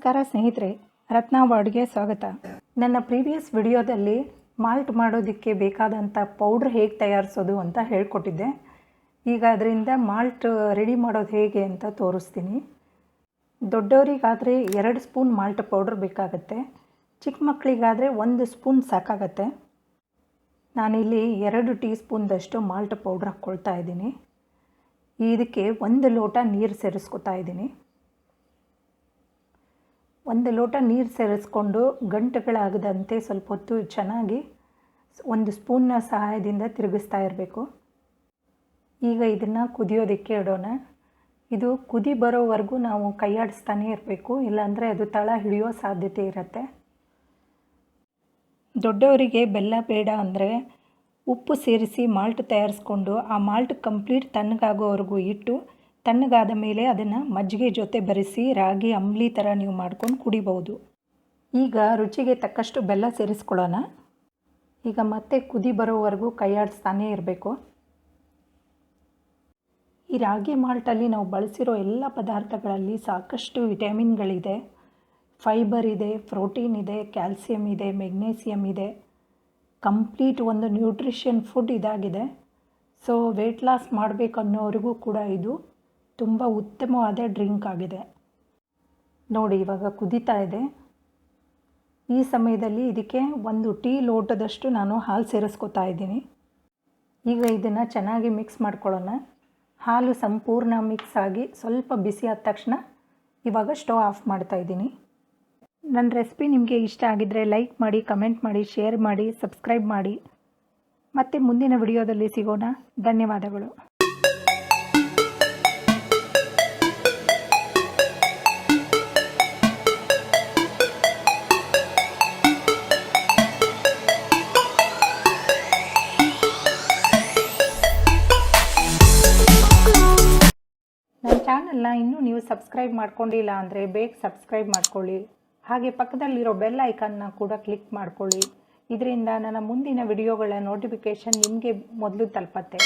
ನಮಸ್ಕಾರ ಸ್ನೇಹಿತರೆ, ರತ್ನ ವರ್ಡ್ಗೆ ಸ್ವಾಗತ. ನನ್ನ ಪ್ರೀವಿಯಸ್ ವಿಡಿಯೋದಲ್ಲಿ ಮಾಲ್ಟ್ ಮಾಡೋದಕ್ಕೆ ಬೇಕಾದಂಥ ಪೌಡ್ರ್ ಹೇಗೆ ತಯಾರಿಸೋದು ಅಂತ ಹೇಳ್ಕೊಟ್ಟಿದ್ದೆ. ಈಗ ಅದರಿಂದ ಮಾಲ್ಟ್ ರೆಡಿ ಮಾಡೋದು ಹೇಗೆ ಅಂತ ತೋರಿಸ್ತೀನಿ. ದೊಡ್ಡವರಿಗಾದರೆ 2 ಸ್ಪೂನ್ ಮಾಲ್ಟ್ ಪೌಡ್ರ್ ಬೇಕಾಗುತ್ತೆ. ಚಿಕ್ಕ ಮಕ್ಕಳಿಗಾದರೆ 1 ಸ್ಪೂನ್ ಸಾಕಾಗತ್ತೆ. ನಾನಿಲ್ಲಿ 2 ಟೀ ಸ್ಪೂನ್ದಷ್ಟು ಮಾಲ್ಟ್ ಪೌಡ್ರ್ ಹಾಕ್ಕೊಳ್ತಾ ಇದ್ದೀನಿ. ಇದಕ್ಕೆ 1 ಲೋಟ ನೀರು ಸೇರಿಸ್ಕೊತಾ ಇದ್ದೀನಿ. 1 ಲೋಟ ನೀರು ಸೇರಿಸ್ಕೊಂಡು ಗಂಟುಗಳಾಗದಂತೆ ಸ್ವಲ್ಪ ಹೊತ್ತು ಚೆನ್ನಾಗಿ 1 ಸ್ಪೂನ್ನ ಸಹಾಯದಿಂದ ತಿರುಗಿಸ್ತಾ ಇರಬೇಕು. ಈಗ ಇದನ್ನು ಕುದಿಯೋದಕ್ಕೆ ಇಡೋಣ. ಇದು ಕುದಿ ಬರೋವರೆಗೂ ನಾವು ಕೈಯಾಡಿಸ್ತಾನೇ ಇರಬೇಕು, ಇಲ್ಲಾಂದರೆ ಅದು ತಳ ಹಿಡಿಯೋ ಸಾಧ್ಯತೆ ಇರುತ್ತೆ. ದೊಡ್ಡವರಿಗೆ ಬೆಲ್ಲ ಬೇಡ ಅಂದರೆ ಉಪ್ಪು ಸೇರಿಸಿ ಮಾಲ್ಟ್ ತಯಾರಿಸ್ಕೊಂಡು ಆ ಮಾಲ್ಟ್ ಕಂಪ್ಲೀಟ್ ತಣ್ಣಗಾಗೋವರೆಗೂ ಇಟ್ಟು ತಣ್ಣಗಾದ ಮೇಲೆ ಅದನ್ನು ಮಜ್ಜಿಗೆ ಜೊತೆ ಬೆರೆಸಿ ರಾಗಿ ಅಂಬ್ಲಿ ಥರ ನೀವು ಮಾಡ್ಕೊಂಡು ಕುಡಿಬೋದು. ಈಗ ರುಚಿಗೆ ತಕ್ಕಷ್ಟು ಬೆಲ್ಲ ಸೇರಿಸ್ಕೊಳ್ಳೋಣ. ಈಗ ಮತ್ತೆ ಕುದಿ ಬರೋವರೆಗೂ ಕೈಯಾಡಿಸ್ತಾನೇ ಇರಬೇಕು. ಈ ರಾಗಿ ಮಾಲ್ಟಲ್ಲಿ ನಾವು ಬಳಸಿರೋ ಎಲ್ಲ ಪದಾರ್ಥಗಳಲ್ಲಿ ಸಾಕಷ್ಟು ವಿಟಮಿನ್ಗಳಿದೆ, ಫೈಬರ್ ಇದೆ, ಪ್ರೋಟೀನ್ ಇದೆ, ಕ್ಯಾಲ್ಸಿಯಂ ಇದೆ, ಮೆಗ್ನೀಸಿಯಮ್ ಇದೆ. ಕಂಪ್ಲೀಟ್ ಒಂದು ನ್ಯೂಟ್ರಿಷನ್ ಫುಡ್ ಇದಾಗಿದೆ. ಸೊ ವೆಯ್ಟ್ ಲಾಸ್ ಮಾಡಬೇಕನ್ನೋರಿಗೂ ಕೂಡ ಇದು ತುಂಬ ಉತ್ತಮವಾದ ಡ್ರಿಂಕ್ ಆಗಿದೆ. ನೋಡಿ, ಇವಾಗ ಕುದೀತಾ ಇದೆ. ಈ ಸಮಯದಲ್ಲಿ ಇದಕ್ಕೆ 1 ಟೀ ಲೋಟದಷ್ಟು ನಾನು ಹಾಲು ಸೇರಿಸ್ಕೊತಾ ಇದ್ದೀನಿ. ಈಗ ಇದನ್ನು ಚೆನ್ನಾಗಿ ಮಿಕ್ಸ್ ಮಾಡ್ಕೊಳ್ಳೋಣ. ಹಾಲು ಸಂಪೂರ್ಣ ಮಿಕ್ಸ್ ಆಗಿ ಸ್ವಲ್ಪ ಬಿಸಿ ಆದ ತಕ್ಷಣ ಇವಾಗ ಸ್ಟವ್ ಆಫ್ ಮಾಡ್ತಾ ಇದ್ದೀನಿ. ನನ್ನ ರೆಸಿಪಿ ನಿಮಗೆ ಇಷ್ಟ ಆಗಿದ್ದರೆ ಲೈಕ್ ಮಾಡಿ, ಕಮೆಂಟ್ ಮಾಡಿ, ಶೇರ್ ಮಾಡಿ, ಸಬ್ಸ್ಕ್ರೈಬ್ ಮಾಡಿ. ಮತ್ತೆ ಮುಂದಿನ ವಿಡಿಯೋದಲ್ಲಿ ಸಿಗೋಣ. ಧನ್ಯವಾದಗಳು. ನನ್ನ ಚಾನಲ್ನ ಇನ್ನೂ ನೀವು ಸಬ್ಸ್ಕ್ರೈಬ್ ಮಾಡ್ಕೊಂಡಿಲ್ಲ ಅಂದರೆ ಬೇಗ ಸಬ್ಸ್ಕ್ರೈಬ್ ಮಾಡ್ಕೊಳ್ಳಿ. ಹಾಗೆ ಪಕ್ಕದಲ್ಲಿರೋ ಬೆಲ್ ಐಕಾನ್ನ ಕೂಡ ಕ್ಲಿಕ್ ಮಾಡ್ಕೊಳ್ಳಿ. ಇದರಿಂದ ನನ್ನ ಮುಂದಿನ ವಿಡಿಯೋಗಳ ನೋಟಿಫಿಕೇಷನ್ ನಿಮಗೆ ಮೊದಲು ತಲುಪತ್ತೆ.